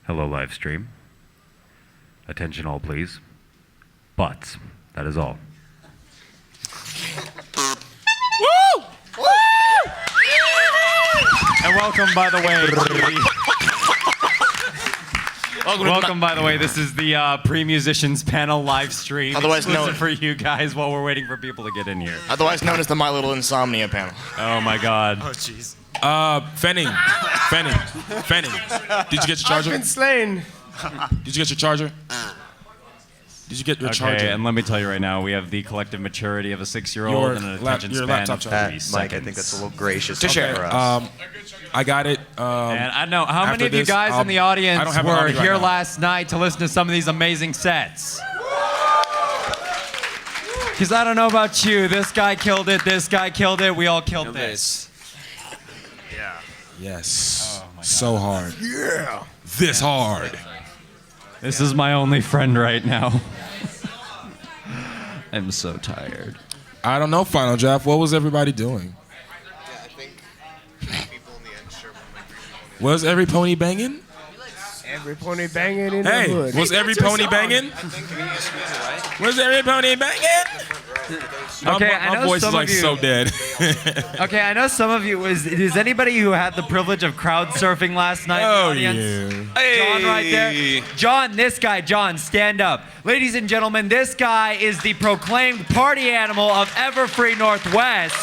Hello, live stream. Attention all, please. Butts. That is all. Woo! Woo! And welcome, by the way. Welcome, by the way. This is the pre-musicians panel live stream. Otherwise known for you guys while we're waiting for people to get in here. Otherwise known as the My Little Insomnia panel. Oh my God. Oh jeez. Fenning. Did you get your charger? I've been slain. Did you get your charger? Did you get your charger? Okay, and let me tell you right now, we have the collective maturity of a 6-year-old and an attention your span laptop of charger. 3 seconds. Mike, I think that's a little gracious To share. for us. I got it. And I know, how many of you this, guys in the audience I don't have it on were me right here now. last night to listen to some of these amazing sets? Because I don't know about you, this guy killed it, we all killed this. Yes. So hard. Yeah. This hard. This is my only friend right now. I'm so tired. I don't know, Final Draft. What was everybody doing? Yeah, I think people in the end sure Was every pony banging? Every pony banging in Hey, the hood. was every pony banging? Was every pony banging? Okay, I my know voice some is like of you, so dead. Okay, I know some of you is anybody who had the privilege of crowd surfing last night in the audience? yeah. John right there. John, this guy, John, stand up. Ladies and gentlemen, this guy is the proclaimed party animal of Everfree Northwest.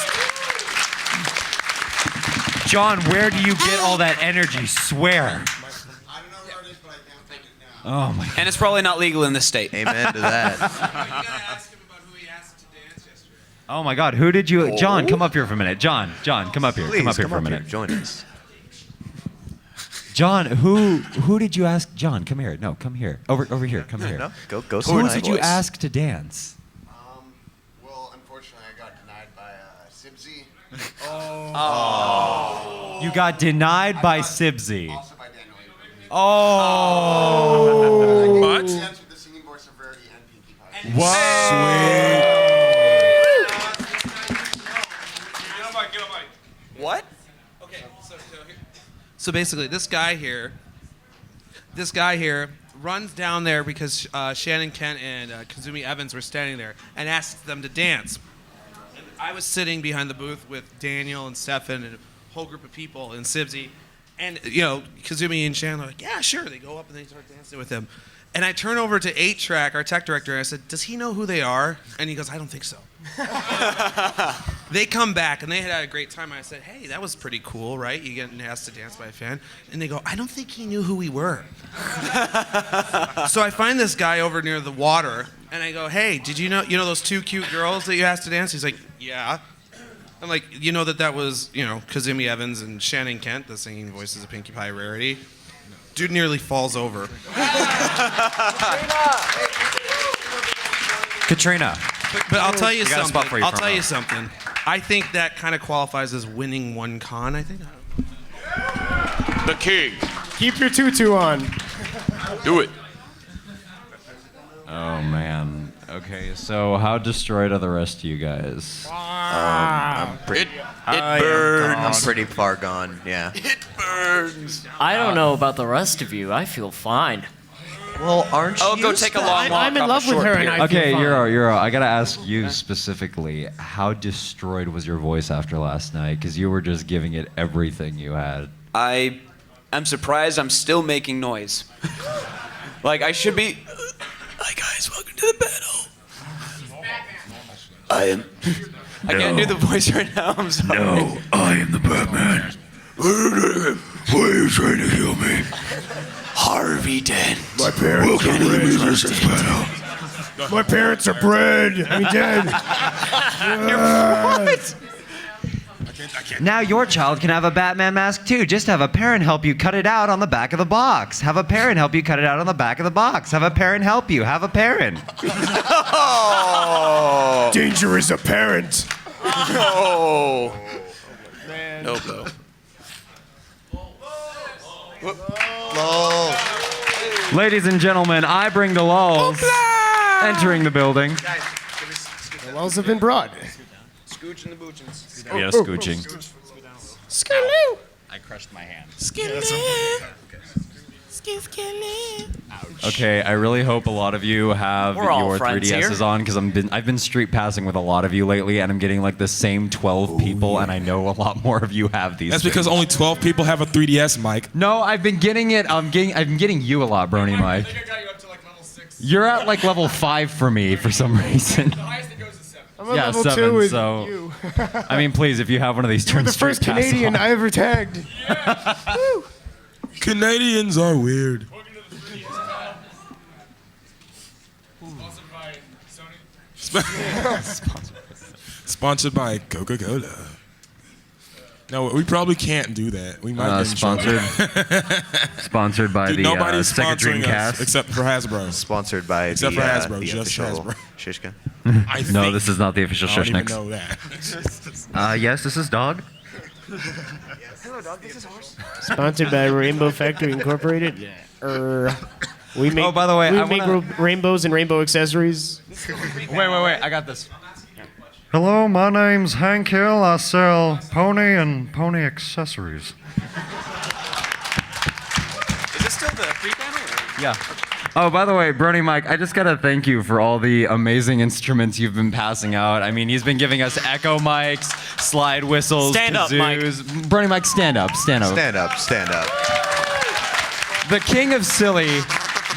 John, where do you get all that energy? Swear. I don't know where it is, but I can't take it now. Oh my God. And it's probably not legal in this state. Amen to that. You gotta ask him about who he asked to dance yesterday. Oh my God, who did you... John, come up here for a minute. John, come up here. Please, come up here for a minute. Join us. John, who did you ask? John, come here. No, come here. Over here. Come here. No, go Who see did you ask to dance? Well, unfortunately, I got denied by Sibsy. You got denied by Sibsy. Also by Daniel Avery. Oh. But Dance with the singing voice of Rarity and Pinkie Pie. What? Okay, so basically, this guy here runs down there because Shannon Kent and Kazumi Evans were standing there and asked them to dance. And I was sitting behind the booth with Daniel and Stefan and a whole group of people and Sibsy. And, you know, Kazumi and Shannon are like, yeah, sure. They go up and they start dancing with him. And I turn over to 8-Track, our tech director, and I said, does he know who they are? And he goes, I don't think so. They come back, and they had a great time. I said, hey, that was pretty cool, right? You getting asked to dance by a fan. And they go, I don't think he knew who we were. So I find this guy over near the water, and I go, hey, did you know those 2 cute girls that you asked to dance? He's like, yeah. I'm like, you know that was, Kazumi Evans and Shannon Kent, the singing voices of Pinkie Pie Rarity? Dude nearly falls over. Katrina. But I'll tell you got a spot something. for you I'll front tell row. you something. I think that kind of qualifies as winning one con, I think. The king. Keep your tutu on. Do it. Oh man. Okay, so how destroyed are the rest of you guys? I'm pretty far gone, yeah. It burns. I don't know about the rest of you. I feel fine. Well, aren't you? Oh, go take a long walk. I'm in off love a with short her, and pier. I Okay, feel fine. Euro, I gotta ask you specifically, how destroyed was your voice after last night? Because you were just giving it everything you had. I'm surprised I'm still making noise. Like, I should be... Hi, guys. Welcome to the panel. I can't do the voice right now. I'm sorry. No, I am the Batman. Why are you trying to kill me? Harvey Dent. My parents Welcome to the musicians panel. My parents are dead. Now your child can have a Batman mask too. Just have a parent help you cut it out on the back of the box. Have a parent help you cut it out on the back of the box. Have a parent help you. Have a parent. Danger is apparent. Oh. Man. No, no. Ladies and gentlemen, I bring the lulls. Entering the building. The wells have been brought. Scooch and the boochins. Yeah, scooching. Skidoo. I crushed my hand. Skidoo. Okay, I really hope a lot of you have We're all your friends 3DSs here. on because I've been street passing with a lot of you lately, and I'm getting like the same 12 people, and I know a lot more of you have these. That's because things. only 12 people have a 3DS, Mike. No, I've been getting it. I've been getting you a lot, Brony Mike. I think I got you up to like level 6. You're at like level 5 for me for some reason. The highest it goes is 7. I'm at Yeah, level 7, 2 with so- you. I mean, please, if you have one of these, You're turn the straight first pass Canadian on. I ever tagged. Woo. Canadians are weird. Sponsored by Coca-Cola. No, we probably can't do that. We might get in trouble. Sponsored by Dude, the nobody's Sega sponsoring us Dreamcast. except for Hasbro. Sponsored by Except the, for Hasbro, the just official Hasbro. Shishka. I No, think- this is not the official I don't even Shushniks. know that. Yes, this is Dog. Sponsored by Rainbow Factory Incorporated. We make. Oh, by the way, we I make wanna- rainbows and rainbow accessories. Wait, I got this. Hello, my name's Hank Hill. I sell pony and pony accessories. Is this still the free panel? Yeah. Oh, by the way, Brony Mike, I just gotta thank you for all the amazing instruments you've been passing out. I mean, he's been giving us echo mics, slide whistles, Stand up, Mike. kazoos. Brony Mike, stand up, stand up. Stand up, stand up. The king of silly,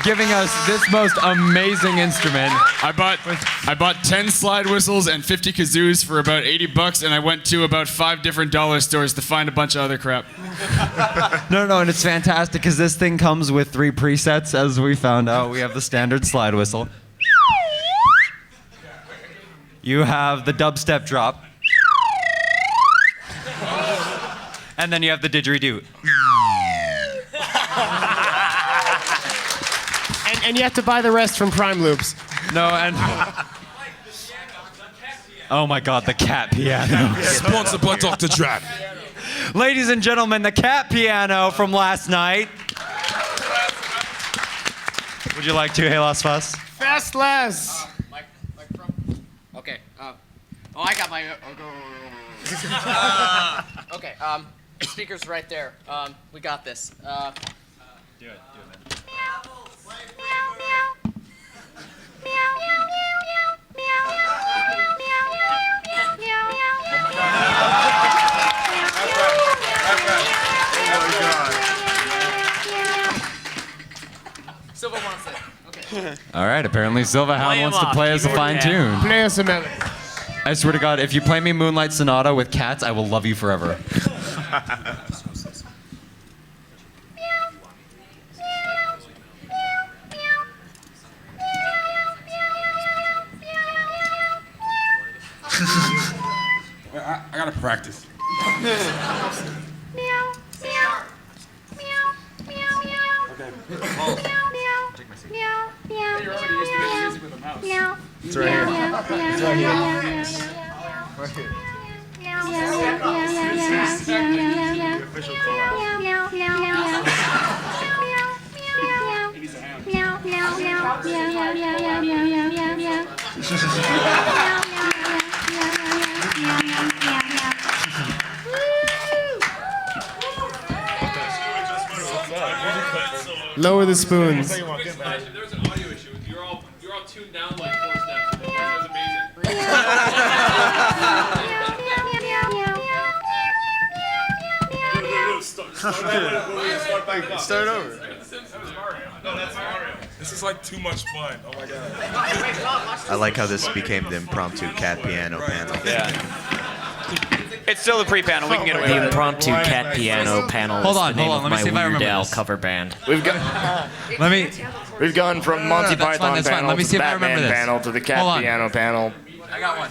giving us this most amazing instrument. I bought 10 slide whistles and 50 kazoos for about $80, and I went to about 5 different dollar stores to find a bunch of other crap. No, and it's fantastic because this thing comes with 3 presets, as we found out. We have the standard slide whistle. You have the dubstep drop. And then you have the didgeridoo. And you have to buy the rest from Prime Loops. No, and... Oh my god, the cat piano. Sponsored by Dr. Drat. Ladies and gentlemen, the cat piano from last night. Would you like to, Halas Fuss? Fast less. Okay. I got my. Okay. Speaker's right there. We got this. Do it, man. Silva wants it. Okay. All right, apparently Silva Hound Play 'em wants to off, play us a keyboard fine cat. tune. Play us a melody. I swear to God, if you play me Moonlight Sonata with cats, I will love you forever. I gotta practice. It's right here. It's right here. Right here. Lower the spoons. There's an audio issue. You're all tuned down like 4 steps. That was amazing. Start over. No, that's Mario. This is like too much fun. Oh my god. I like how this became the impromptu cat piano panel. It's still the pre-panel. We can get away The with it. impromptu cat piano panel Hold is on, the name hold on, of let me my see if I Weird remember Al this. cover band. We've got Let we've gone from Monty that's fine, Python that's fine. panel Let me to see the if I remember Batman this. panel to the cat Hold on. piano panel. I got one.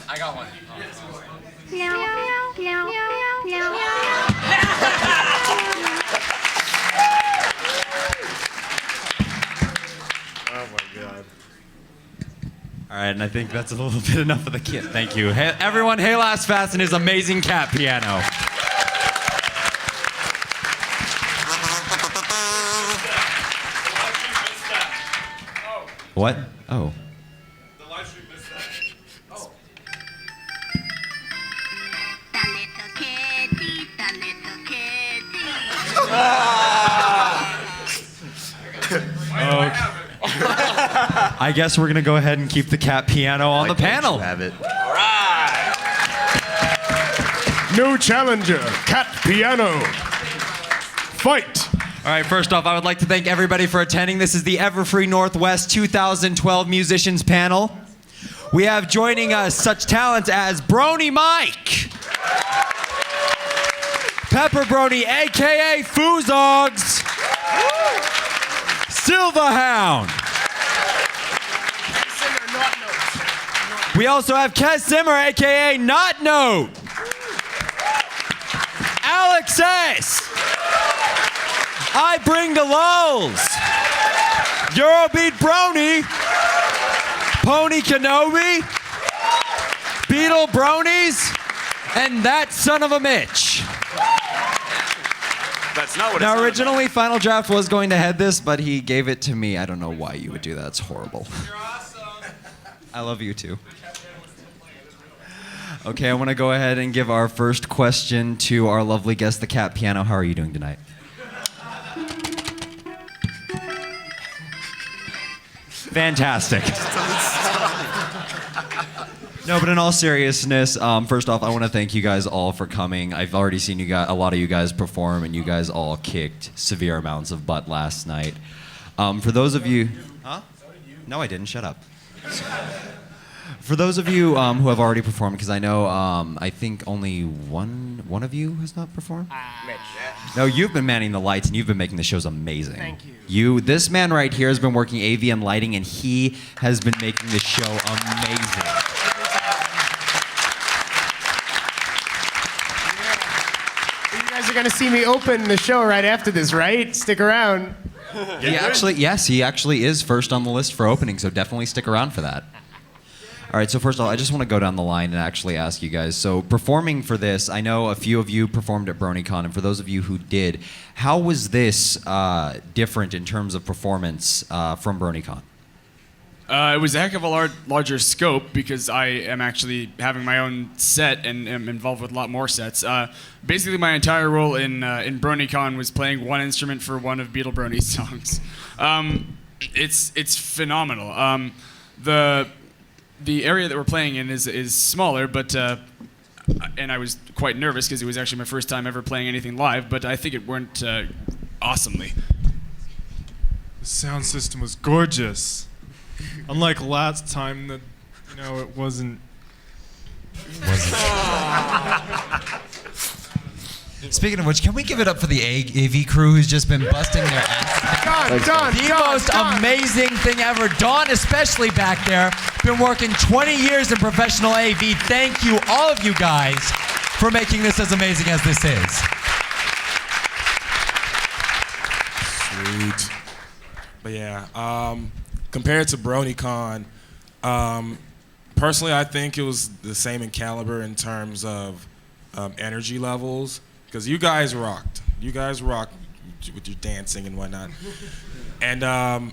Oh my god. All right, and I think that's a little bit enough of the kit. Thank you. Hey, everyone, Halas Fast and his amazing cat piano. What? Oh. The live stream missed that. Oh. I guess we're gonna go ahead and keep the cat piano on the panel. Have it. New challenger, cat piano. Fight. All right, first off, I would like to thank everybody for attending. This is the Everfree Northwest 2012 Musicians Panel. We have joining us such talents as Brony Mike, Pepper Brony, aka Foozogs, Silverhound. We also have Kes Zimmer, aka Not Note, Alex S. I bring the lulls. Eurobeat Brony, Pony Kenobi, Beetle Bronies, and that son of a Mitch. That's not what Now, it's originally, Final Draft was going to head this, but he gave it to me. I don't know why you would do that. It's horrible. You're awesome. I love you too. Okay, I want to go ahead and give our first question to our lovely guest, the Cat Piano. How are you doing tonight? Fantastic. No, but in all seriousness, first off, I want to thank you guys all for coming. I've already seen you guys, a lot of you guys perform, and you guys all kicked severe amounts of butt last night. For those of you, huh? No, I didn't. Shut up. For those of you who have already performed, because I know I think only one of you has not performed. Mitch. No, you've been manning the lights, and you've been making the shows amazing. Thank you. This man right here has been working AV and lighting, and he has been making the show amazing. You guys are gonna see me open the show right after this, right? Stick around. He actually is first on the list for opening, so definitely stick around for that. All right, so first of all, I just want to go down the line and actually ask you guys. So performing for this, I know a few of you performed at BronyCon, and for those of you who did, how was this different in terms of performance from BronyCon? It was a heck of a larger scope because I am actually having my own set and am involved with a lot more sets. Basically, my entire role in BronyCon was playing one instrument for one of Beetle Brony's songs. It's phenomenal. The area that we're playing in is smaller, but and I was quite nervous because it was actually my first time ever playing anything live. But I think it went awesomely. The sound system was gorgeous. Unlike last time, it wasn't. Speaking of which, can we give it up for the AV crew who's just been busting their ass? The most amazing thing ever. Dawn especially back there, been working 20 years in professional AV. Thank you, all of you guys, for making this as amazing as this is. Sweet. But yeah, compared to BronyCon, personally, I think it was the same in caliber in terms of energy levels. Because you guys rocked. You guys rocked with your dancing and whatnot. And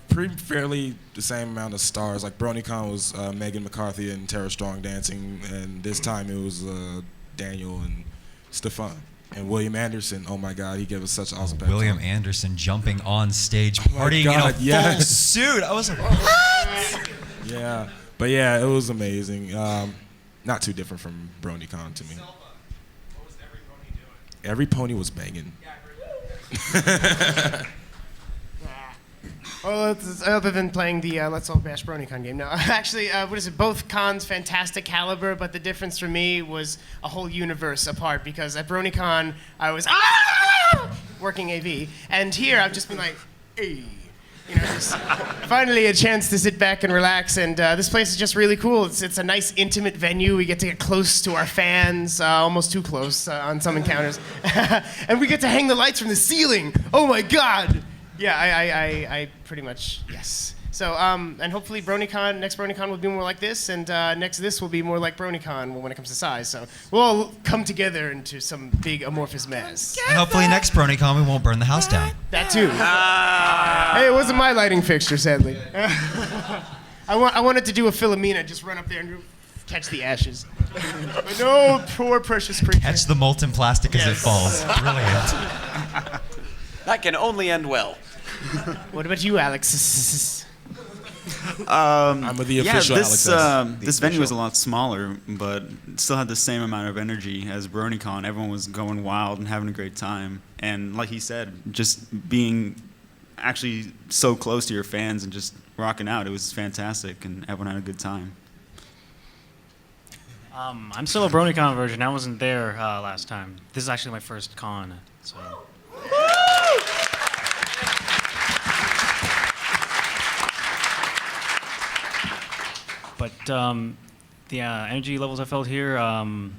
pretty fairly the same amount of stars. Like BronyCon was Megan McCarthy and Tara Strong dancing, and this time it was Daniel and Stefan. And William Anderson, oh my God, he gave us such awesome William Anderson jumping on stage, partying in a full suit. I was like, what? Yeah, but yeah, it was amazing. Not too different from BronyCon to me. Every pony was banging. Well, other than playing the Let's All Bash BronyCon game. No, actually, what is it? Both cons, fantastic caliber, but the difference for me was a whole universe apart because at BronyCon, I was working AV, and here I've just been like, hey. Just finally a chance to sit back and relax, and this place is just really cool. It's a nice, intimate venue. We get to get close to our fans, almost too close on some encounters, and we get to hang the lights from the ceiling. Oh my God! Yeah, I pretty much yes. So and hopefully next BronyCon will be more like this, and next this will be more like BronyCon when it comes to size. So we'll all come together into some big amorphous mess. And hopefully next BronyCon we won't burn the house down. That too. Hey, it wasn't my lighting fixture, sadly. I wanted to do a Philomena, just run up there and catch the ashes. But no, poor precious creature. Catch the molten plastic as it falls. Brilliant. That can only end well. What about you, Alex? I'm the official this Alex. this venue was a lot smaller, but it still had the same amount of energy as BronyCon. Everyone was going wild and having a great time, and like he said, just being actually so close to your fans and just rocking out, it was fantastic, and everyone had a good time. I'm still a BronyCon version. I wasn't there last time. This is actually my first con, so. But the energy levels I felt here when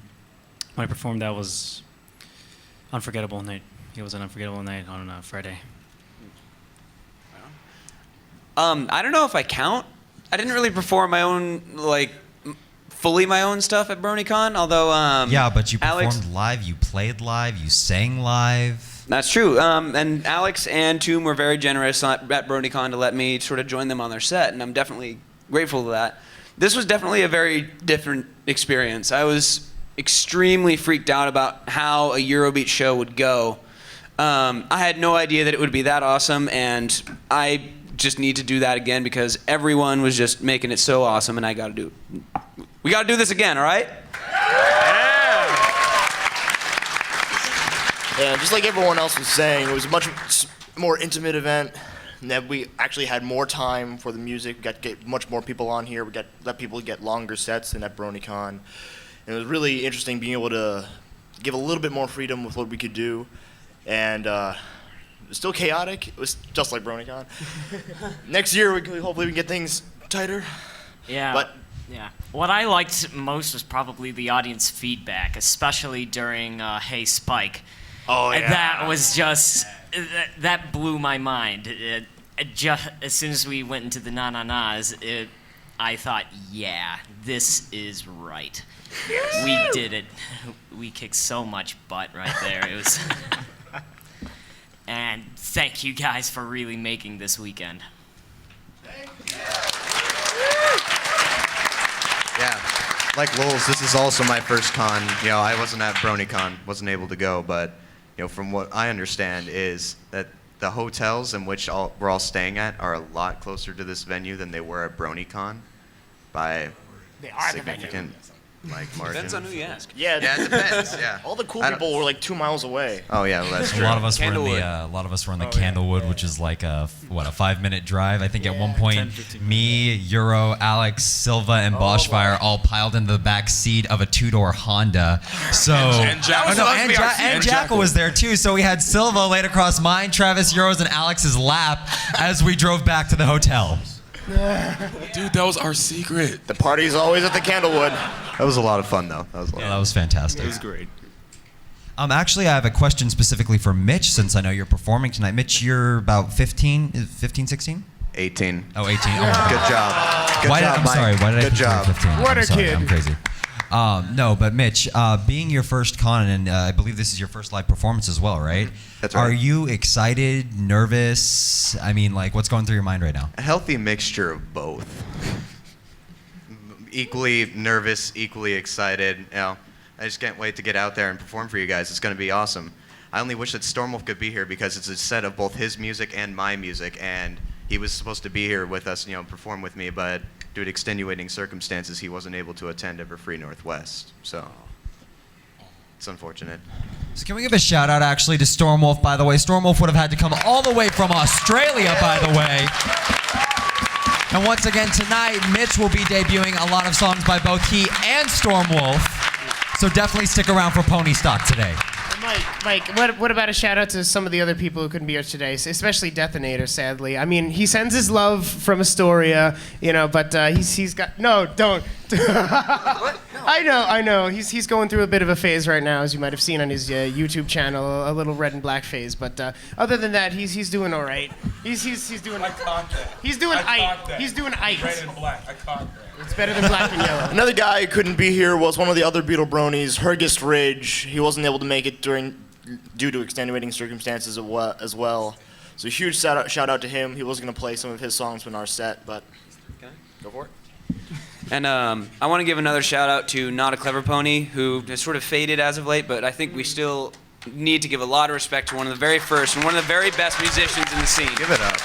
I performed, that was unforgettable night. It was an unforgettable night on Friday. I don't know if I count. I didn't really perform my own, like, fully my own stuff at BronyCon, although Yeah, but you Alex, performed live, you played live, you sang live. That's true. And Alex and Tomb were very generous at BronyCon to let me sort of join them on their set, and I'm definitely grateful to that. This was definitely a very different experience. I was extremely freaked out about how a Eurobeat show would go. I had no idea that it would be that awesome, and I just need to do that again because everyone was just making it so awesome, and I got to do it. We got to do this again, all right? Yeah, just like everyone else was saying, it was a much more intimate event. And that we actually had more time for the music. We got to get much more people on here. We got let people get longer sets than at BronyCon. And it was really interesting being able to give a little bit more freedom with what we could do. And it was still chaotic. It was just like BronyCon. Next year, hopefully we can get things tighter. Yeah. But yeah. What I liked most was probably the audience feedback, especially during Hey Spike. Oh, yeah. That was just, that blew my mind. Just as soon as we went into the na-na-nas, I thought, yeah, this is right. We did it. We kicked so much butt right there. It was. And thank you guys for really making this weekend. Yeah, like Lowell's, this is also my first con. You know, I wasn't at BronyCon, wasn't able to go, but you know, from what I understand is that the hotels in which we're all staying at are a lot closer to this venue than they were at BronyCon by significant margin. Depends on who you ask. yeah, Yeah, it depends. Yeah. all the cool people were like 2 miles away. Oh yeah, well, that's true. A lot of us were in the Candlewood, which is like a 5-minute drive. I think at one point, me, Euro, Alex, Silva, and Boschfire all piled into the back seat of a 2-door Honda. So And Jackal. and Jackal was there too. So we had Silva laid across mine, Travis, Euro's, and Alex's lap as we drove back to the hotel. Dude, that was our secret. The party's always at the Candlewood. That was a lot of fun though. That was fantastic. It was great. Actually, I have a question specifically for Mitch, since I know you're performing tonight. Mitch, you're about 15, 16? 18. Oh, 18. Oh, Good job. Good job, I'm Mike. sorry. Why did I Good think you were job. 15? What I'm a sorry, kid. I'm crazy. No, but Mitch, being your first con, and I believe this is your first live performance as well, right? That's right. Are you excited, nervous? I mean, like, what's going through your mind right now? A healthy mixture of both. Equally nervous, equally excited. You know, I just can't wait to get out there and perform for you guys. It's going to be awesome. I only wish that Stormwolf could be here because it's a set of both his music and my music, and he was supposed to be here with us, you know, perform with me, but due to extenuating circumstances, he wasn't able to attend Everfree Northwest. So it's unfortunate. So can we give a shout out actually to Stormwolf, by the way? Stormwolf would have had to come all the way from Australia, by the way. And once again tonight, Mitch will be debuting a lot of songs by both he and Stormwolf. So definitely stick around for Ponystock today. Mike, what about a shout out to some of the other people who couldn't be here today, especially Detonator, sadly. I mean, he sends his love from Astoria, you know, but he's got, no, don't. I know. He's going through a bit of a phase right now, as you might have seen on his YouTube channel, a little red and black phase. But other than that, he's doing all right. He's doing. He's doing aight. He's doing aight. Red and black. I caught that. It's better than black and yellow. Another guy who couldn't be here was one of the other Beetle Bronies, Hergist Ridge. He wasn't able to make it due to extenuating circumstances as well. So a huge shout out to him. He was going to play some of his songs in our set, but go for it. And I want to give another shout out to Not a Clever Pony, who has sort of faded as of late, but I think we still need to give a lot of respect to one of the very first and one of the very best musicians in the scene. Give it up.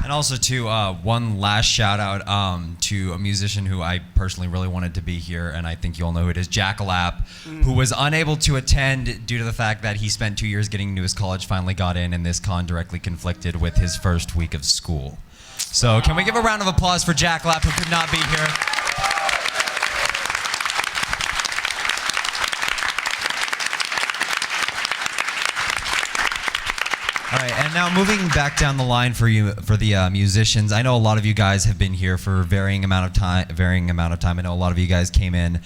And also to one last shout out to a musician who I personally really wanted to be here, and I think you all know who it is, Jackalap, who was unable to attend due to the fact that he spent 2 years getting into his college, finally got in, and this con directly conflicted with his first week of school. So can we give a round of applause for Jackalap, who could not be here? All right, and now moving back down the line for the musicians. I know a lot of you guys have been here for varying amount of time. I know a lot of you guys came in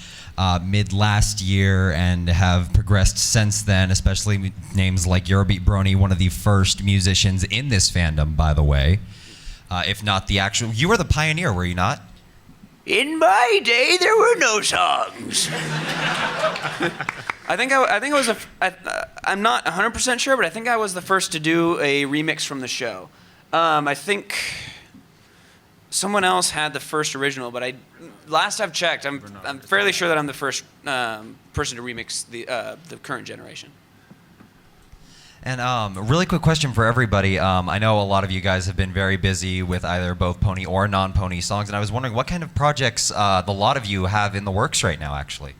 mid last year and have progressed since then. Especially names like Eurobeat Brony, one of the first musicians in this fandom, by the way. If not the actual, you were the pioneer, were you not? In my day, there were no songs. I think I was I'm not 100% sure, but I think I was the first to do a remix from the show. I think someone else had the first original, but last I've checked, I'm fairly sure that I'm the first person to remix the current generation. And a really quick question for everybody. I know a lot of you guys have been very busy with either both pony or non-pony songs, and I was wondering what kind of projects the lot of you have in the works right now, actually.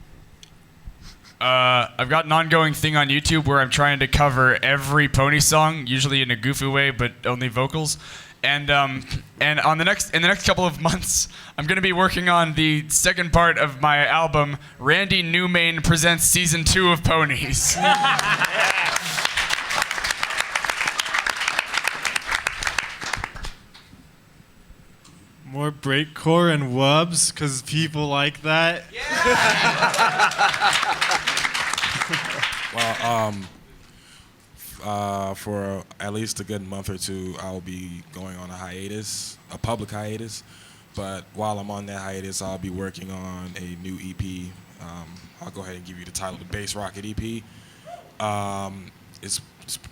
I've got an ongoing thing on YouTube where I'm trying to cover every pony song, usually in a goofy way, but only vocals. And in the next couple of months, I'm going to be working on the second part of my album, Randy Newmain Presents Season 2 of Ponies. More breakcore and wubs, because people like that. Well, for at least a good month or two, I'll be going on a public hiatus. But while I'm on that hiatus, I'll be working on a new EP. I'll go ahead and give you the title, the Bass Rocket EP. It's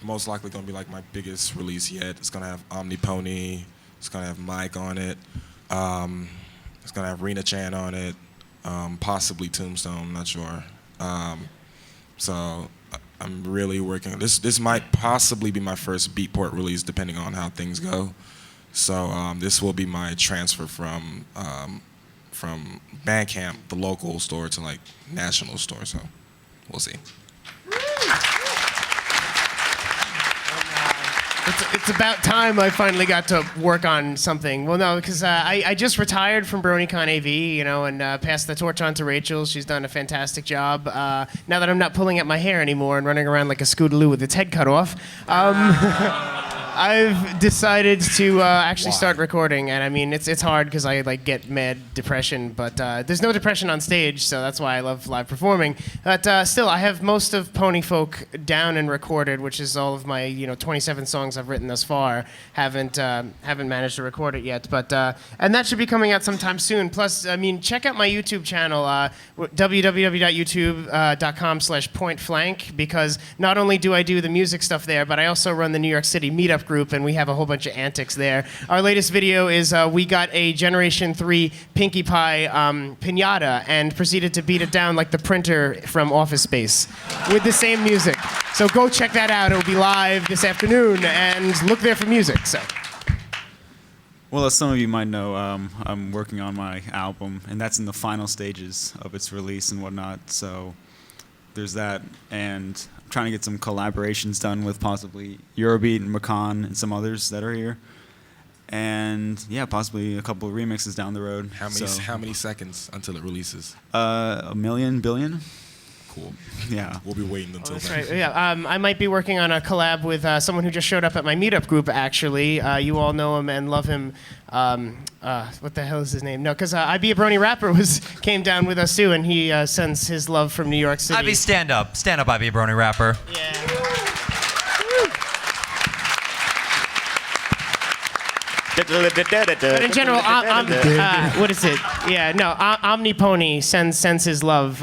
most likely going to be like my biggest release yet. It's going to have Omnipony. It's going to have Mike on it. It's going to have Rena Chan on it. Possibly Tombstone, I'm not sure. So I'm really working. This might possibly be my first Beatport release, depending on how things go. So this will be my transfer from Bandcamp, the local store, to like national store. So we'll see. It's about time I finally got to work on something. Well, no, because I just retired from BronyCon AV, and passed the torch on to Rachel. She's done a fantastic job. Now that I'm not pulling at my hair anymore and running around like a Scootaloo with its head cut off, I've decided to actually start recording. And I mean, it's hard because I get mad depression, but there's no depression on stage, so that's why I love live performing. But still, I have most of Pony Folk down and recorded, which is all of my 27 songs I've written thus far. Haven't managed to record it yet, but and that should be coming out sometime soon. Plus, I mean, check out my YouTube channel, www.youtube.com/pointflank, because not only do I do the music stuff there, but I also run the New York City meetup group, and we have a whole bunch of antics there. Our latest video is we got a Generation 3 Pinkie Pie piñata and proceeded to beat it down like the printer from Office Space with the same music. So go check that out. It'll be live this afternoon, and look there for music. So. Well, as some of you might know, I'm working on my album, and that's in the final stages of its release and whatnot. So there's that, and I'm trying to get some collaborations done with possibly Eurobeat and Macan and some others that are here, and yeah, possibly a couple of remixes down the road. How many seconds until it releases? A million, billion. Cool. Yeah. We'll be waiting until That's then. right. Yeah, I might be working on a collab with someone who just showed up at my meetup group, actually. You all know him and love him. What the hell is his name? No, because I Be a Brony Rapper came down with us, too, and he sends his love from New York City. I Be stand up. Stand up, I Be a Brony Rapper. But in general, what is it? Yeah, no, Omnipony sends his love.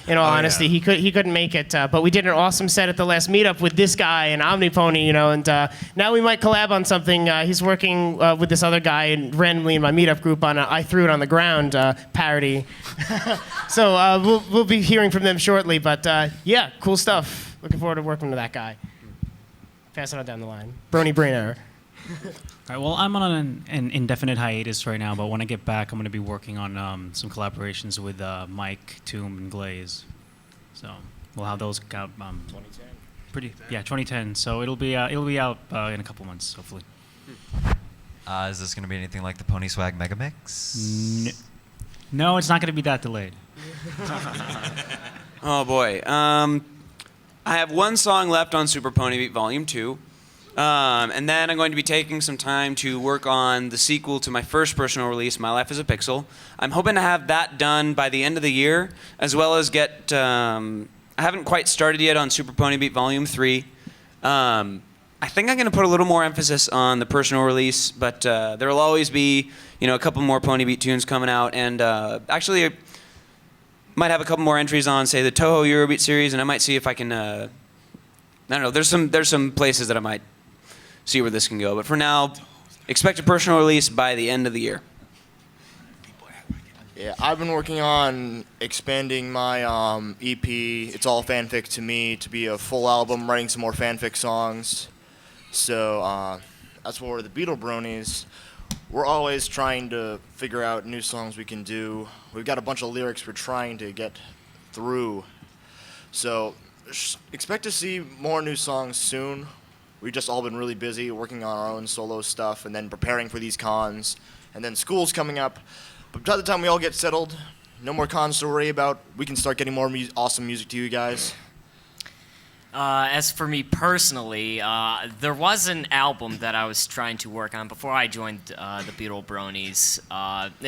In all honesty, he couldn't make it, but we did an awesome set at the last meetup with this guy and Omnipony, and now we might collab on something. He's working with this other guy and randomly in my meetup group on I Threw It on the Ground parody. So we'll be hearing from them shortly, but yeah, cool stuff. Looking forward to working with that guy. Pass it on down the line. Brony brain error. All right, well, I'm on an indefinite hiatus right now, but when I get back, I'm going to be working on some collaborations with Mike, Tomb, and Glaze. So we'll have those out 2010. So it'll be out in a couple months, hopefully. Is this going to be anything like the Pony Swag Mega Mix? No, it's not going to be that delayed. Oh boy. I have one song left on Super Pony Beat Volume 2. And then I'm going to be taking some time to work on the sequel to my first personal release, My Life as a Pixel. I'm hoping to have that done by the end of the year, as well as get... I haven't quite started yet on Super Pony Beat Volume 3. I think I'm going to put a little more emphasis on the personal release, but there will always be, a couple more Pony Beat tunes coming out, and actually... might have a couple more entries on, say, the Toho Eurobeat series, and I might see if I can. I don't know. There's some places that I might see where this can go. But for now, expect a personal release by the end of the year. Yeah, I've been working on expanding my EP. It's all fanfic to me to be a full album, writing some more fanfic songs. So that's for the Beetle Bronies. We're always trying to figure out new songs we can do. We've got a bunch of lyrics we're trying to get through. So expect to see more new songs soon. We've just all been really busy working on our own solo stuff and then preparing for these cons. And then school's coming up. But by the time we all get settled, no more cons to worry about. We can start getting more awesome music to you guys. As for me personally, there was an album that I was trying to work on before I joined the Beetle Bronies,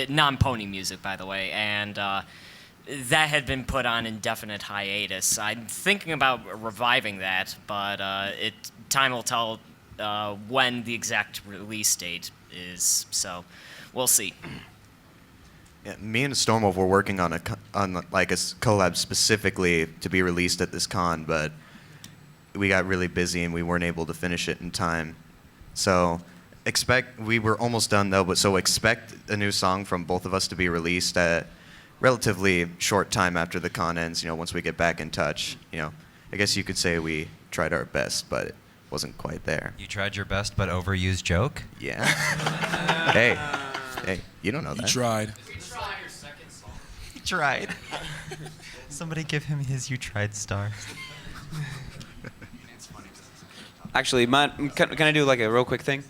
non-pony music, by the way, and that had been put on indefinite hiatus. I'm thinking about reviving that, but time will tell when the exact release date is, so we'll see. Yeah, me and Stormwolf were working on a collab specifically to be released at this con, but we got really busy and we weren't able to finish it in time. So we were almost done though, so expect a new song from both of us to be released at relatively short time after the con ends, once we get back in touch. I guess you could say we tried our best, but it wasn't quite there. You tried your best, but overused joke? Yeah. Hey, you don't know that. You tried. He tried. Somebody give him his "You tried" star. Actually, can I do like a real quick thing?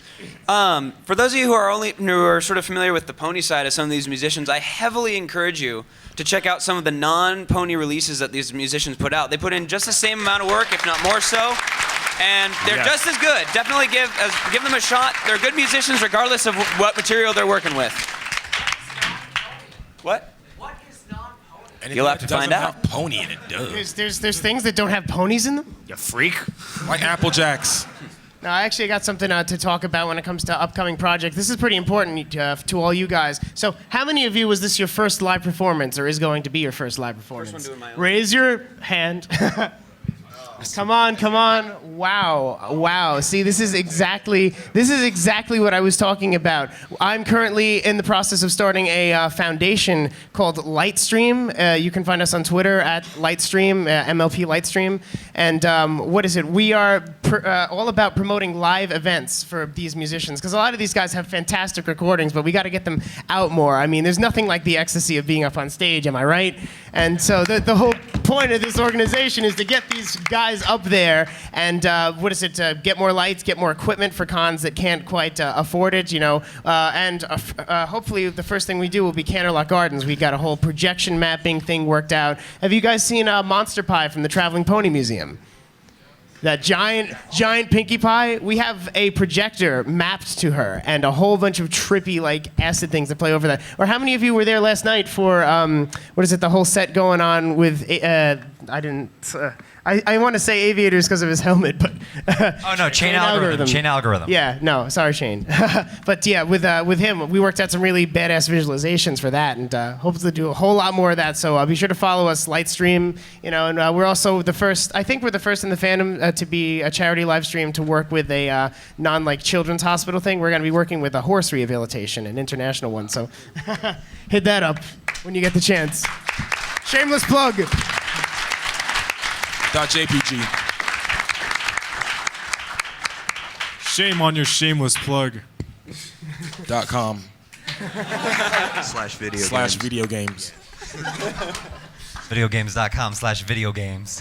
For those of you who are sort of familiar with the pony side of some of these musicians, I heavily encourage you to check out some of the non-pony releases that these musicians put out. They put in just the same amount of work, if not more so, and they're just as good. Definitely give them a shot. They're good musicians regardless of what material they're working with. What? Anything You'll have to find out. Have pony in it, does. There's things that don't have ponies in them? You freak. Like Apple Jacks. No, I actually got something to talk about when it comes to upcoming projects. This is pretty important to all you guys. So how many of you was this your first live performance or is going to be your first live performance? First one doing my own. Raise your hand. Come on. Wow. See, this is exactly what I was talking about. I'm currently in the process of starting a foundation called Lightstream. You can find us on Twitter at Lightstream, MLP Lightstream. And what is it? We are all about promoting live events for these musicians, because a lot of these guys have fantastic recordings, but we got to get them out more. I mean, there's nothing like the ecstasy of being up on stage, am I right? And so the whole point of this organization is to get these guys up there and get more lights, get more equipment for cons that can't quite afford it, and hopefully the first thing we do will be Candlelock Gardens. We got a whole projection mapping thing worked out. Have you guys seen Monster Pie from the Traveling Pony Museum? That giant Pinkie Pie, we have a projector mapped to her and a whole bunch of trippy acid things that play over that. Or how many of you were there last night for the whole set going on with I want to say aviators because of his helmet, but Oh no, chain algorithm. Chain algorithm. Yeah, no, sorry, Shane. But yeah, with him, we worked out some really badass visualizations for that, and hope to do a whole lot more of that. So be sure to follow us, Lightstream. And we're also the first. I think we're the first in the fandom to be a charity live stream to work with a children's hospital thing. We're going to be working with a horse rehabilitation, an international one. So hit that up when you get the chance. Shameless plug. .jpg. Shame on your shameless plug. .com. /video Slash games. video games. Videogames.com/videogames.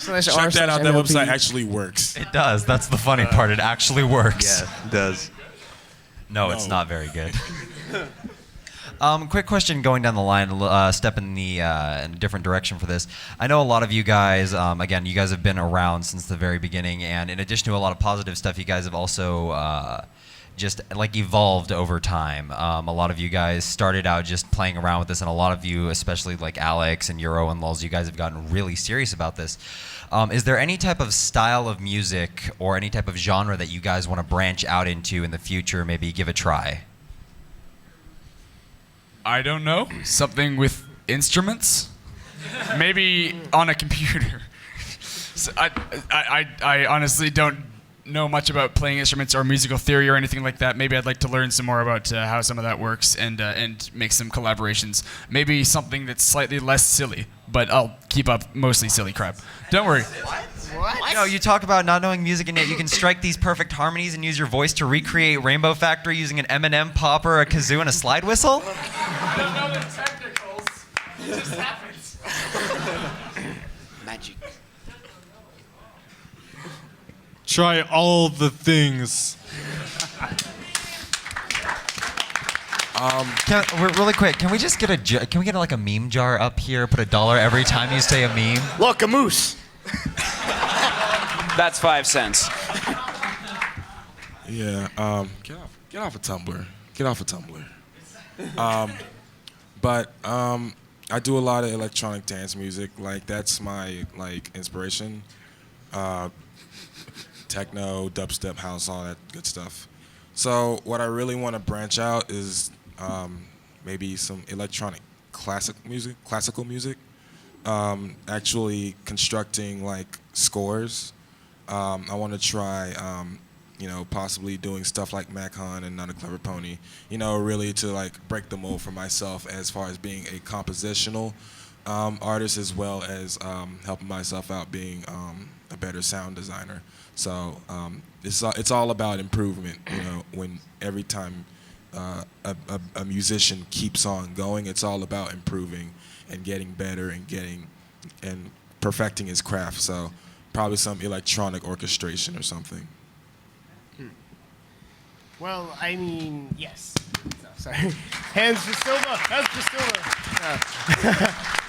Check that out. That website actually works. It does. That's the funny part. It actually works. Yeah, it does. No, it's not very good. Quick question going down the line, step in the in a different direction for this. I know a lot of you guys, again, you guys have been around since the very beginning, and in addition to a lot of positive stuff, you guys have also just like evolved over time. A lot of you guys started out just playing around with this, and a lot of you, especially like Alex and Euro and Lulz, you guys have gotten really serious about this. Is there any type of style of music or any type of genre that you guys want to branch out into in the future, maybe give a try? I don't know. Something with instruments? Maybe on a computer. So I honestly don't know much about playing instruments or musical theory or anything like that. Maybe I'd like to learn some more about how some of that works and make some collaborations. Maybe something that's slightly less silly, but I'll keep up mostly silly crap. Don't worry. What? No, you talk about not knowing music, and yet you can strike these perfect harmonies and use your voice to recreate Rainbow Factory using an M&M popper, a kazoo, and a slide whistle? I don't know the technicals. It just happens. Magic. Try all the things. Really quick, can we just get can we get like a meme jar up here? Put $1 every time you say a meme. Look, a moose. That's 5 cents. Yeah. Get off of Tumblr. Get off of Tumblr. But I do a lot of electronic dance music. Like that's my inspiration. Techno, dubstep, house, all that good stuff. So what I really want to branch out is maybe some electronic classical music. Actually constructing like scores. I want to try, possibly doing stuff like Macon and Not a Clever Pony. Really to like break the mold for myself as far as being a compositional artist, as well as helping myself out being a better sound designer. So it's all about improvement. When every time a musician keeps on going, it's all about improving and getting better and perfecting his craft. So probably some electronic orchestration or something. Well, I mean, yes. No, sorry. Hands for Silva. Hands for Silva.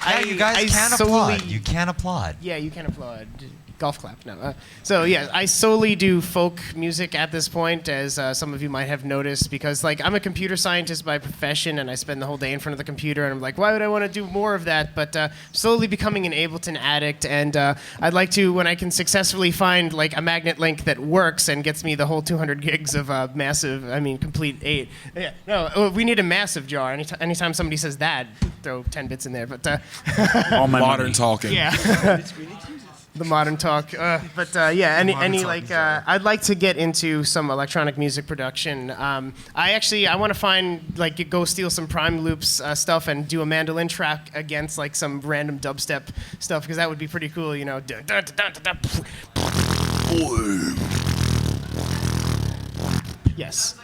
Yeah, you guys can applaud. You can applaud. Yeah, you can applaud. Golf clap. No. So yeah, I solely do folk music at this point, as some of you might have noticed, because like I'm a computer scientist by profession, and I spend the whole day in front of the computer, and I'm like, why would I want to do more of that? But slowly becoming an Ableton addict, and I'd like to, when I can successfully find like a magnet link that works and gets me the whole 200 gigs of complete 8. Yeah, no, we need a massive jar. Anytime somebody says that, throw 10 bits in there. But all my modern talking. Yeah. The modern talk, any like I'd like to get into some electronic music production. I want to find go steal some Prime Loops stuff and do a mandolin track against like some random dubstep stuff, because that would be pretty cool, Yes.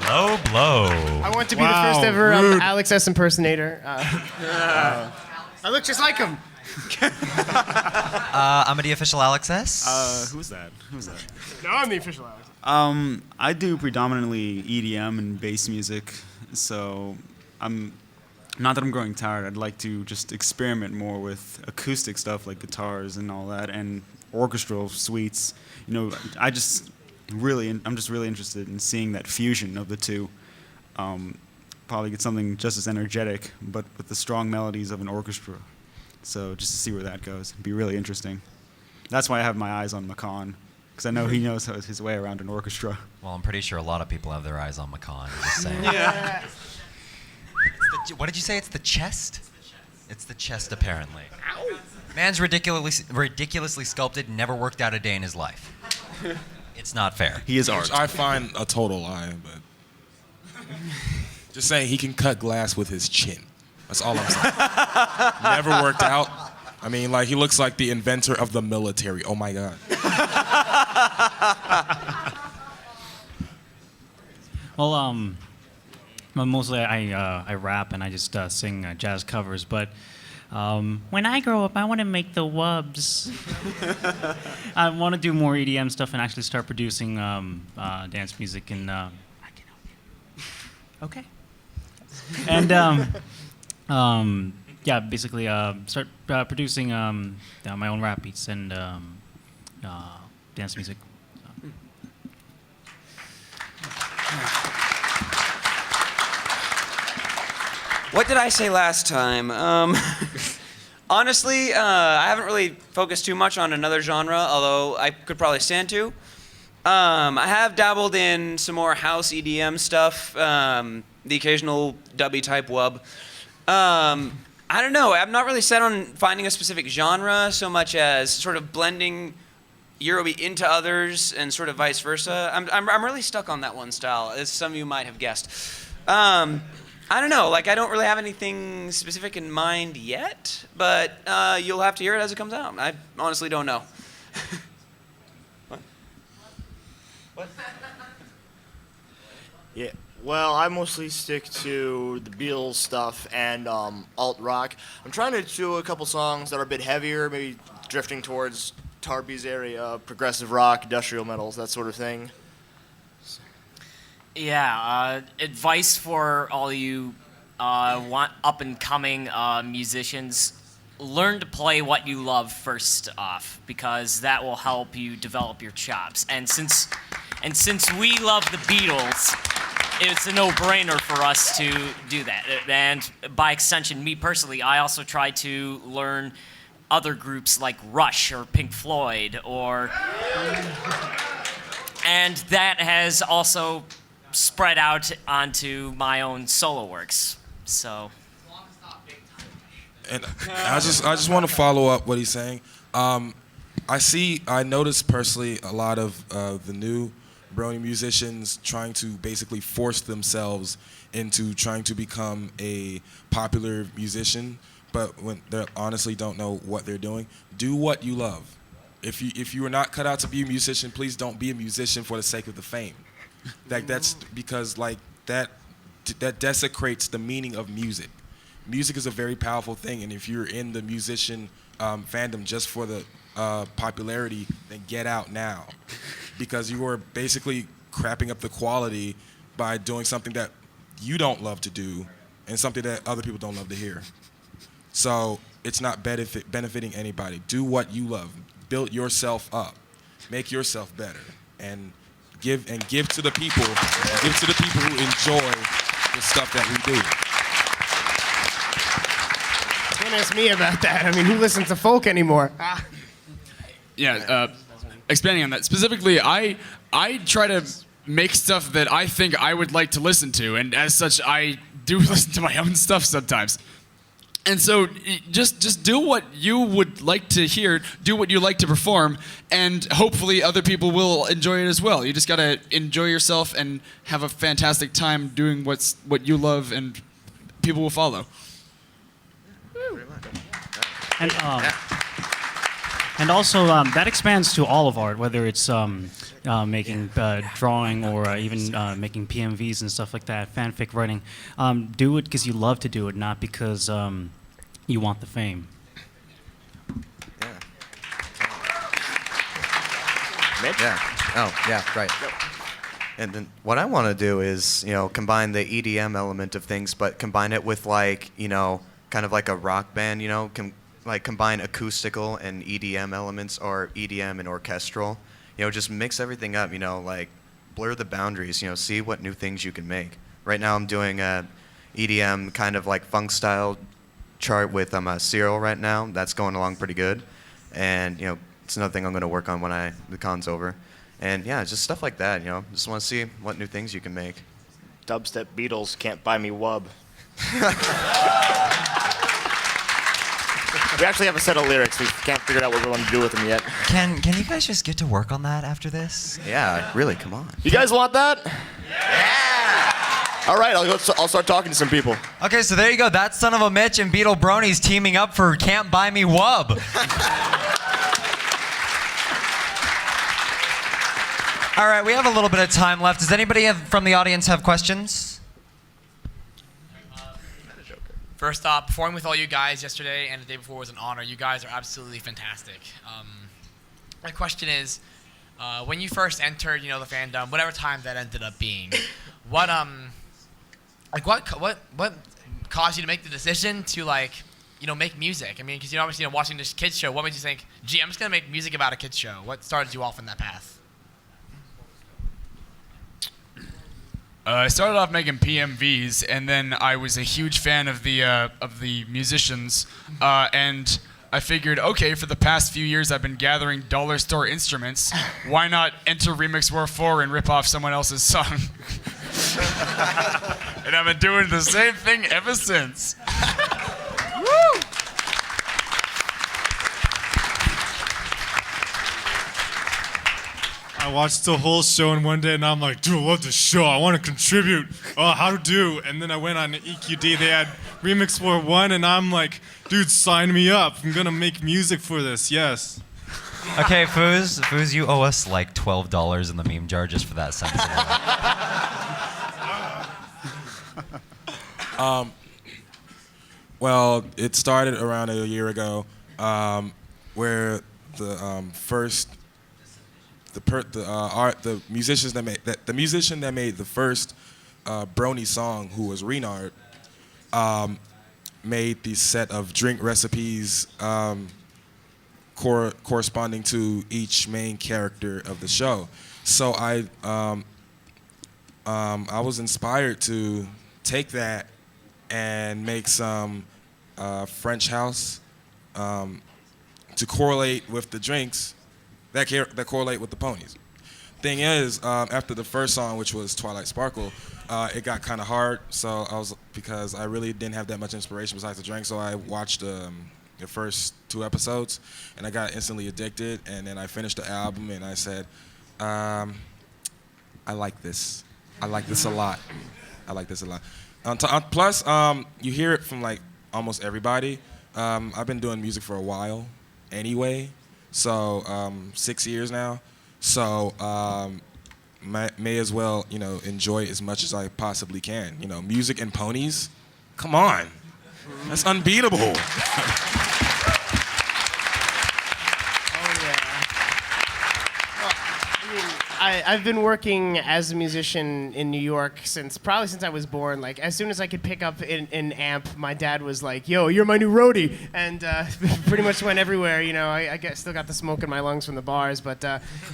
Low blow. I want to be the first ever Alex S. impersonator. I look just like him. I'm the official Alex S. Who's that? No, I'm the official Alex. I do predominantly EDM and bass music, so not that I'm growing tired. I'd like to just experiment more with acoustic stuff like guitars and all that, and orchestral suites. I'm just really interested in seeing that fusion of the two. probably get something just as energetic, but with the strong melodies of an orchestra. So just to see where that goes, it'd be really interesting. That's why I have my eyes on Macan, because I know he knows his way around an orchestra. Well, I'm pretty sure a lot of people have their eyes on Macan. Just saying. Yeah. What did you say? It's the chest? It's the chest, apparently. Man's ridiculously sculpted, never worked out a day in his life. It's not fair. He is Which I find a total lie, but just saying he can cut glass with his chin. That's all I'm saying. Never worked out. I mean, like, he looks like the inventor of the military. Oh my God. Well, mostly I rap and I just sing jazz covers, but when I grow up, I want to make the wubs. I want to do more EDM stuff and actually start producing dance music and I can help you. Okay. And yeah, basically start producing my own rap beats and dance music. What did I say last time? Honestly, I haven't really focused too much on another genre, although I could probably stand to. I have dabbled in some more house EDM stuff, the occasional dubby type wub. I don't know. I'm not really set on finding a specific genre so much as sort of blending Eurobeat into others and sort of vice versa. I'm really stuck on that one style, as some of you might have guessed. I don't know. Like, I don't really have anything specific in mind yet, but you'll have to hear it as it comes out. I honestly don't know. What? Yeah. Well, I mostly stick to the Beatles stuff and alt rock. I'm trying to do a couple songs that are a bit heavier, maybe drifting towards Tarby's area, progressive rock, industrial metals, that sort of thing. Yeah, advice for all you want up and coming musicians: learn to play what you love first off, because that will help you develop your chops. And since we love the Beatles, it's a no-brainer for us to do that. And by extension, me personally, I also try to learn other groups like Rush or Pink Floyd, and that has also spread out onto my own solo works. So. And I just want to follow up what he's saying. I noticed personally a lot of the new Brony musicians trying to basically force themselves into trying to become a popular musician, but when they honestly don't know what they're doing. Do what you love. If you are not cut out to be a musician, please don't be a musician for the sake of the fame. Like, that's because like that desecrates the meaning of music. Music is a very powerful thing, and if you're in the musician fandom just for the popularity, then get out now, because you are basically crapping up the quality by doing something that you don't love to do and something that other people don't love to hear. So it's not benefiting anybody. Do what you love. Build yourself up. Make yourself better, and give to the people. Give to the people who enjoy the stuff that we do. Don't ask me about that. I mean, who listens to folk anymore? Yeah, expanding on that, specifically, I try to make stuff that I think I would like to listen to, and as such, I do listen to my own stuff sometimes. And so just do what you would like to hear, do what you like to perform, and hopefully other people will enjoy it as well. You just gotta enjoy yourself and have a fantastic time doing what you love, and people will follow. And also, that expands to all of art, whether it's making drawing or even making PMVs and stuff like that, fanfic writing. Do it because you love to do it, not because you want the fame. Yeah. Oh, yeah, right. And then what I want to do is, combine the EDM element of things, but combine it with kind of like a rock band, combine acoustical and EDM elements, or EDM and orchestral. Just mix everything up, blur the boundaries, see what new things you can make. Right now I'm doing EDM kind of like funk style chart with Serial right now. That's going along pretty good, and it's another thing I'm going to work on when the con's over, and yeah, just stuff like that. Just want to see what new things you can make. Dubstep Beatles can't buy me wub. We actually have a set of lyrics. We can't figure out what we want to do with them yet. Can you guys just get to work on that after this? Yeah, really, come on. You guys want that? Yeah! All right, I'll start talking to some people. Okay, so there you go. That's Son of a Mitch and Beetle Bronies teaming up for Can't Buy Me Wub. All right, we have a little bit of time left. Does anybody from the audience have questions? First off, performing with all you guys yesterday and the day before was an honor. You guys are absolutely fantastic. My question is, when you first entered, the fandom, whatever time that ended up being, what caused you to make the decision to make music? I mean, because obviously watching this kids show, what made you think, gee, I'm just gonna make music about a kids show? What started you off on that path? I started off making PMVs, and then I was a huge fan of the musicians, and I figured, okay, for the past few years I've been gathering dollar store instruments. Why not enter Remix War 4 and rip off someone else's song? And I've been doing the same thing ever since. Woo! I watched the whole show in one day, and I'm like, dude, I love this show. I want to contribute. Oh, how to do? And then I went on EQD. They had Remix War 1, and I'm like, dude, sign me up. I'm going to make music for this. Yes. Okay, Foos, you owe us like $12 in the meme jar just for that sentence. Well, it started around a year ago, where the musician that made the first Brony song, who was Renard, made the set of drink recipes corresponding to each main character of the show. So I was inspired to take that and make some French house to correlate with the drinks that correlate with the ponies. Thing is, after the first song, which was Twilight Sparkle, it got kind of hard. So because I really didn't have that much inspiration besides the drink. So I watched the first 2 episodes, and I got instantly addicted. And then I finished the album, and I said, I like this. I like this a lot. I like this a lot. Plus, you hear it from like almost everybody. I've been doing music for a while, anyway. So 6 years now. So may as well, enjoy it as much as I possibly can. Music and ponies. Come on, that's unbeatable. I've been working as a musician in New York probably since I was born. Like, as soon as I could pick up an amp, my dad was like, "Yo, you're my new roadie," and pretty much went everywhere. I still got the smoke in my lungs from the bars, but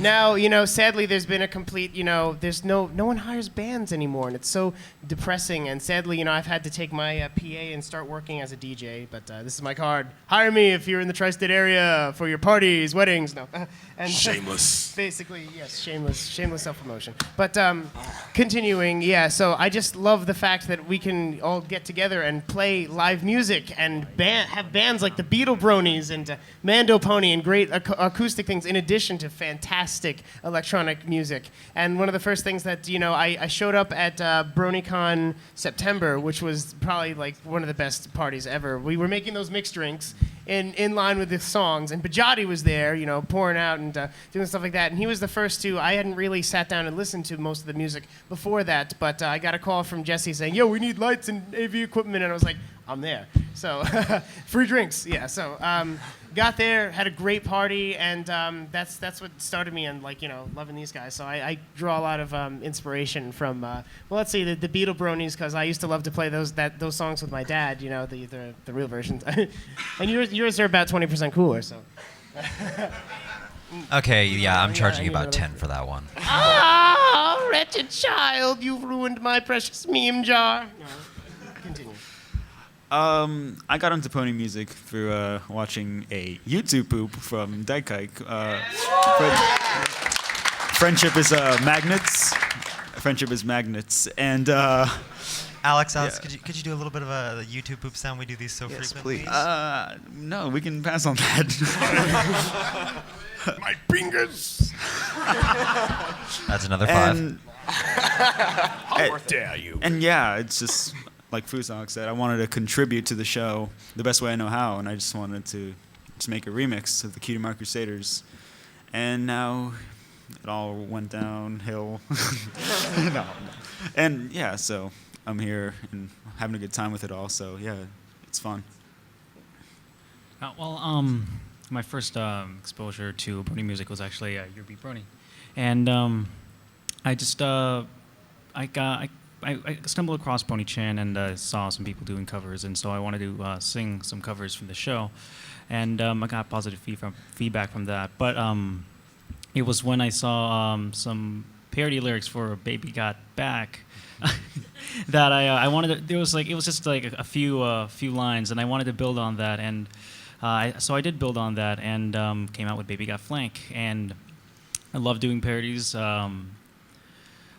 now, sadly, there's been a complete, there's no one hires bands anymore, and it's so depressing. And sadly, I've had to take my PA and start working as a DJ. But this is my card. Hire me if you're in the tri-state area for your parties, weddings. No, and shameless. Basically, yes, shameless self-promotion. But continuing, so I just love the fact that we can all get together and play live music and have bands like the Beetle Bronies and Mando Pony and great acoustic things, in addition to fantastic electronic music. And one of the first things that I showed up at BronyCon September, which was probably like one of the best parties ever. We were making those mixed drinks in line with the songs, and Bajati was there, pouring out and doing stuff like that. And he was the first to. I hadn't really sat down and listened to most of the music before that, but I got a call from Jesse saying, "Yo, we need lights and AV equipment," and I was like, "I'm there." So free drinks, yeah. So got there, had a great party, and that's what started me on loving these guys. So I draw a lot of inspiration from let's see, the Beetle Bronies, because I used to love to play those songs with my dad, the real versions. And yours are about 20% cooler, so. Okay, yeah, I'm charging you about 10 for that one. Ah, wretched child, you've ruined my precious meme jar. No. Continue. I got into pony music through watching a YouTube poop from Daikike. Friendship is magnets. Friendship is magnets, and Alex, yeah. could you do a little bit of a YouTube poop sound? We do these so frequently. No, we can pass on that. My fingers. That's another 5. And, How dare you? And yeah, it's just like Fusock said. I wanted to contribute to the show the best way I know how, and I just wanted to just make a remix of the Cutie Mark Crusaders, and now it all went downhill. No. And yeah, so I'm here and having a good time with it all. So yeah, it's fun. My first exposure to Brony music was actually Your Beat Brony, and I just I stumbled across Brony Chan and saw some people doing covers, and so I wanted to sing some covers from the show, and I got positive feedback from that. But it was when I saw some parody lyrics for "Baby Got Back" that I wanted to. There was it was just like a few lines, and I wanted to build on that, and so I did build on that, and came out with "Baby Got Flank," and I love doing parodies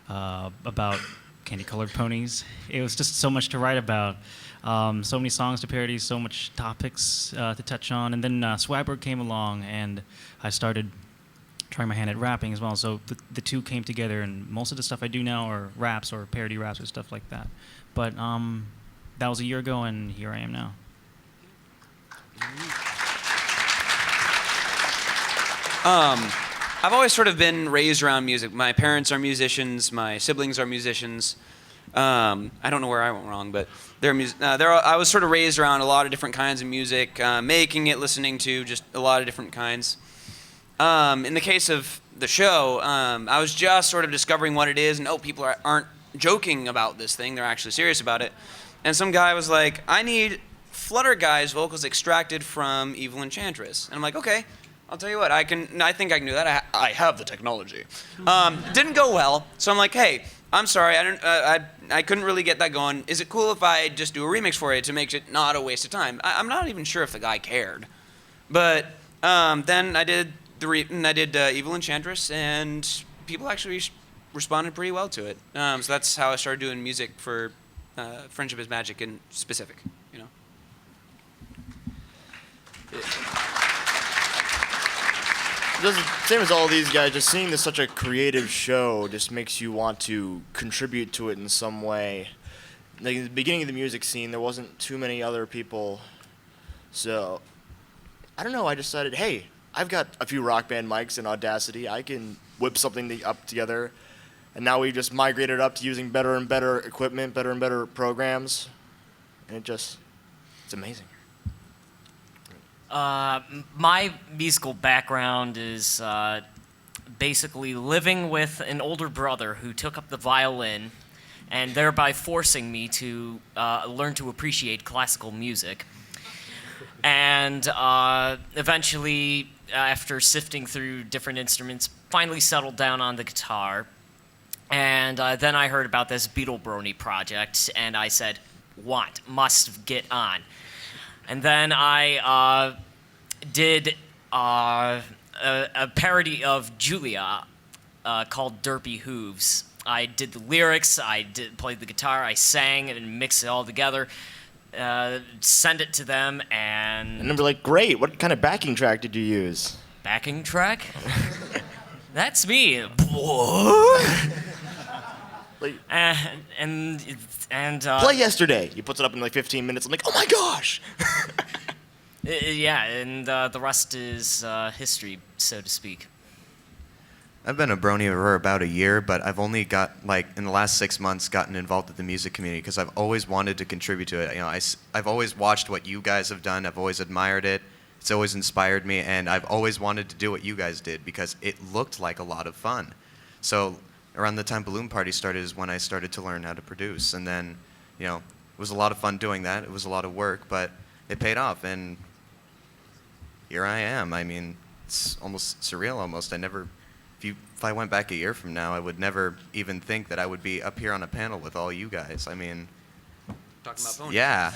about candy-colored ponies. It was just so much to write about. So many songs to parody, so much topics to touch on, and then Swagberg came along, and I started trying my hand at rapping as well. So the two came together, and most of the stuff I do now are raps or parody raps or stuff like that. But that was a year ago, and here I am now. I've always sort of been raised around music. My parents are musicians. My siblings are musicians. I don't know where I went wrong, but I was sort of raised around a lot of different kinds of music, making it, listening to just a lot of different kinds. In the case of the show, I was just sort of discovering what it is, and people aren't joking about this thing; they're actually serious about it. And some guy was like, "I need Flutter Guy's vocals extracted from Evil Enchantress," and I'm like, "Okay, I'll tell you what, I think I can do that. I have the technology." Didn't go well, so I'm like, "Hey, I'm sorry, I couldn't really get that going. Is it cool if I just do a remix for it to make it not a waste of time?" I'm not even sure if the guy cared, but then I did Evil Enchantress, and people actually responded pretty well to it. So that's how I started doing music for Friendship is Magic in specific, you know. Just same as all these guys, just seeing this such a creative show just makes you want to contribute to it in some way. Like in the beginning of the music scene, there wasn't too many other people, so I don't know. I decided, hey, I've got a few Rock Band mics in Audacity. I can whip something up together, and now we just migrated up to using better and better equipment, better and better programs, and it's amazing. My musical background is basically living with an older brother who took up the violin and thereby forcing me to learn to appreciate classical music. And eventually, after sifting through different instruments, finally settled down on the guitar. And then I heard about this Beatle Brony project, and I said, must get on. And then I did a parody of Julia called Derpy Hooves. I did the lyrics, played the guitar, I sang and mixed it all together, send it to them, and they're like, great, what kind of backing track did you use? Backing track? That's me. And play Yesterday. He puts it up in like 15 minutes. I'm like, oh my gosh. Yeah, and the rest is history, so to speak. I've been a brony for about a year, but I've only got, in the last 6 months, gotten involved with the music community because I've always wanted to contribute to it. You know, I've always watched what you guys have done. I've always admired it. It's always inspired me, and I've always wanted to do what you guys did because it looked like a lot of fun. So around the time Balloon Party started is when I started to learn how to produce, and then, it was a lot of fun doing that. It was a lot of work, but it paid off, and here I am. I mean, it's almost surreal almost. If I went back a year from now, I would never even think that I would be up here on a panel with all you guys. I mean, talking about ponies. Yeah,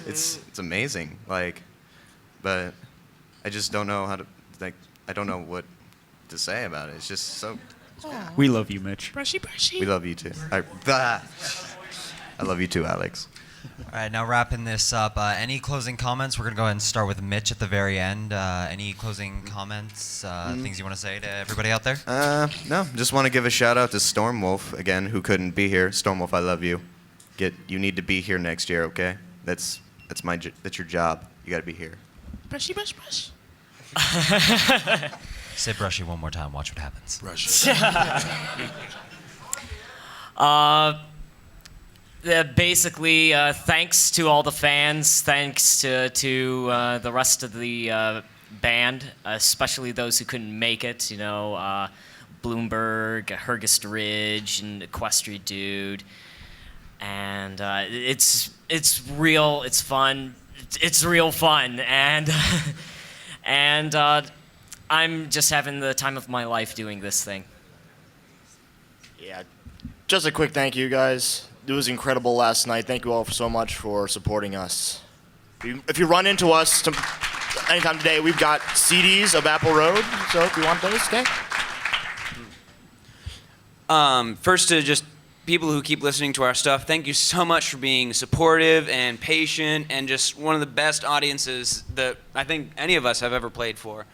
it's amazing. Like, but I just don't know how to like. I don't know what to say about it. It's just so. We love you, Mitch. Brushy, brushy. We love you too. I love you too, Alex. All right, now wrapping this up. Any closing comments? We're gonna go ahead and start with Mitch at the very end. Any closing comments? Things you want to say to everybody out there? No, just want to give a shout out to Stormwolf again, who couldn't be here. Stormwolf, I love you. You need to be here next year, okay? That's your job. You got to be here. Brushy, brush, brush. Say brushy one more time. Watch what happens. Brushy. Basically, thanks to all the fans, thanks to the rest of the band, especially those who couldn't make it, you know, Bloomberg, Hergest Ridge, and Equestria Dude. And it's real, it's fun, it's real fun, and and I'm just having the time of my life doing this thing. Yeah, just a quick thank you, guys. It was incredible last night. Thank you all so much for supporting us. If you run into us anytime today, we've got CDs of Apple Road, so if you want those, okay? First, to just people who keep listening to our stuff, thank you so much for being supportive and patient and just one of the best audiences that I think any of us have ever played for.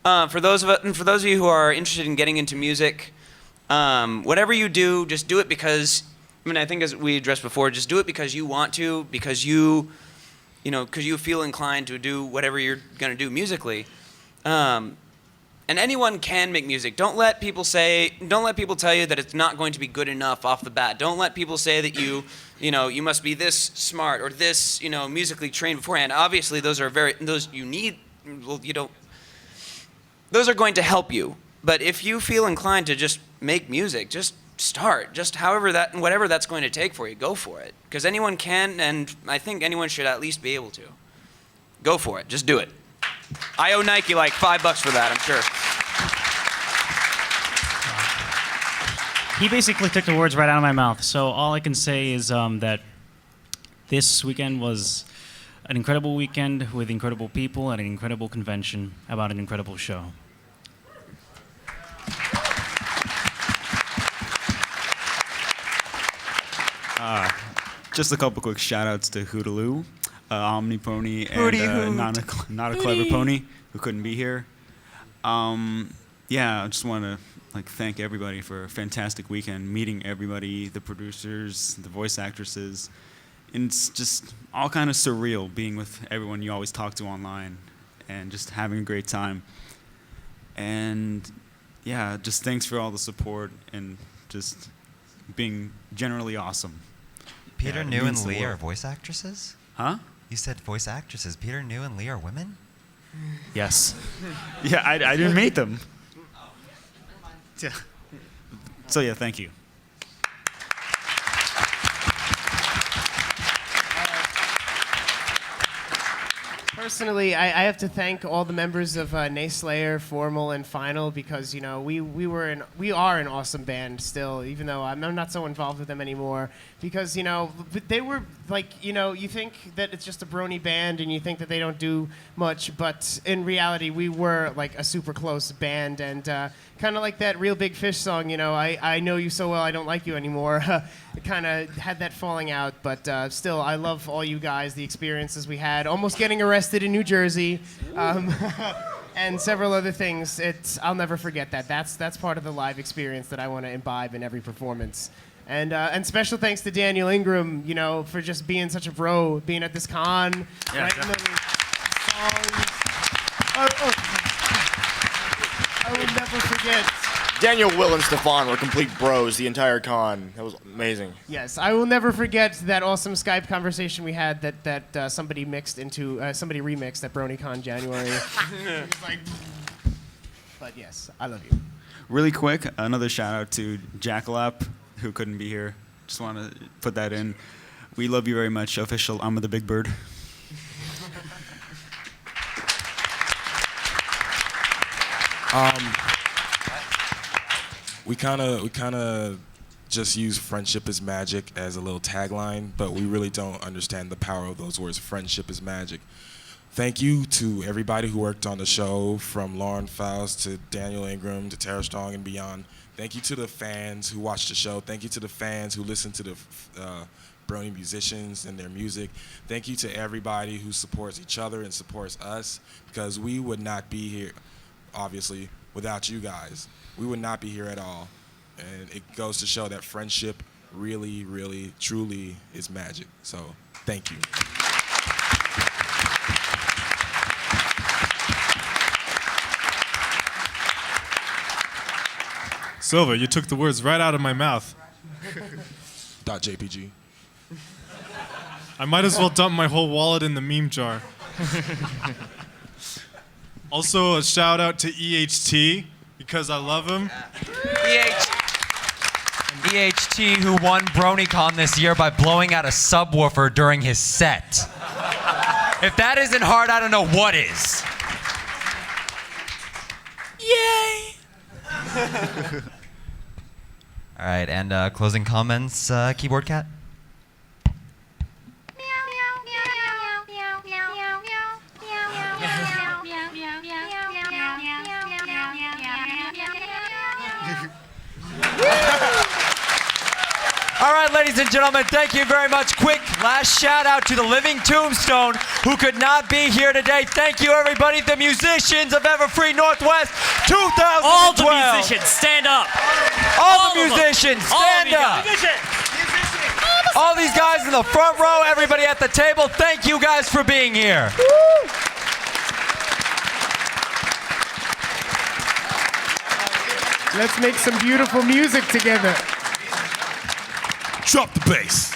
For those of you who are interested in getting into music, whatever you do, just do it because, I mean, I think as we addressed before, just do it because you want to, because you feel inclined to do whatever you're going to do musically. And anyone can make music. Don't let people tell you that it's not going to be good enough off the bat. Don't let people say that you must be this smart or this, musically trained beforehand. Obviously, those are those are going to help you. But if you feel inclined to just make music, just start. Just whatever that's going to take for you, go for it. Because anyone can, and I think anyone should at least be able to. Go for it. Just do it. I owe Nike like $5 for that, I'm sure. He basically took the words right out of my mouth. So all I can say is that this weekend was an incredible weekend with incredible people at an incredible convention about an incredible show. Just a couple quick shout-outs to Hootaloo, Omnipony, and not a Clever Pony, who couldn't be here. Yeah, I just want to thank everybody for a fantastic weekend, meeting everybody, the producers, the voice actresses. And it's just all kind of surreal being with everyone you always talk to online and just having a great time. And yeah, just thanks for all the support and just being generally awesome. Peter, Yeah, it New, means and the Lee are world. voice actresses? Huh? You said voice actresses. Peter, New, and Lee are women? Yes. Yeah, I didn't meet them. Yeah. So yeah, thank you. Personally, I have to thank all the members of Nayslayer, Formal, and Final because we are an awesome band still, even though I'm not so involved with them anymore. Because they were you think that it's just a brony band and you think that they don't do much, but in reality we were like a super close band and kind of like that Real Big Fish song. I know you so well I don't like you anymore. It kind of had that falling out, but still I love all you guys, the experiences we had, almost getting arrested in New Jersey, and several other things. I'll never forget that. That's part of the live experience that I want to imbibe in every performance. And special thanks to Daniel Ingram, for just being such a bro, being at this con, writing those songs. I will never forget. Daniel, Will, and Stefan were complete bros the entire con. That was amazing. Yes, I will never forget that awesome Skype conversation we had that somebody remixed at BronyCon January. It was like, but yes, I love you. Really quick, another shout out to Jackalap, who couldn't be here. Just want to put that in. We love you very much. Official, I'm the Big Bird. We kind of just use friendship is magic as a little tagline, but we really don't understand the power of those words. Friendship is magic. Thank you to everybody who worked on the show, from Lauren Faust to Daniel Ingram to Tara Strong and beyond. Thank you to the fans who watched the show. Thank you to the fans who listened to the Brony musicians and their music. Thank you to everybody who supports each other and supports us, because we would not be here, obviously, without you guys. We would not be here at all. And it goes to show that friendship really, really, truly is magic. So, thank you. Silva, you took the words right out of my mouth. .jpg. I might as well dump my whole wallet in the meme jar. Also, a shout out to EHT, because I love him. EHT, who won BronyCon this year by blowing out a subwoofer during his set. If that isn't hard, I don't know what is. Yay! All right, and closing comments, Keyboard Cat? All right, ladies and gentlemen, thank you very much. Quick last shout out to the Living Tombstone, who could not be here today. Thank you, everybody, the musicians of Everfree Northwest 2012. All the musicians, stand up. All the musicians, stand up. All these guys in the front row, everybody at the table, thank you guys for being here. Let's make some beautiful music together. Drop the bass.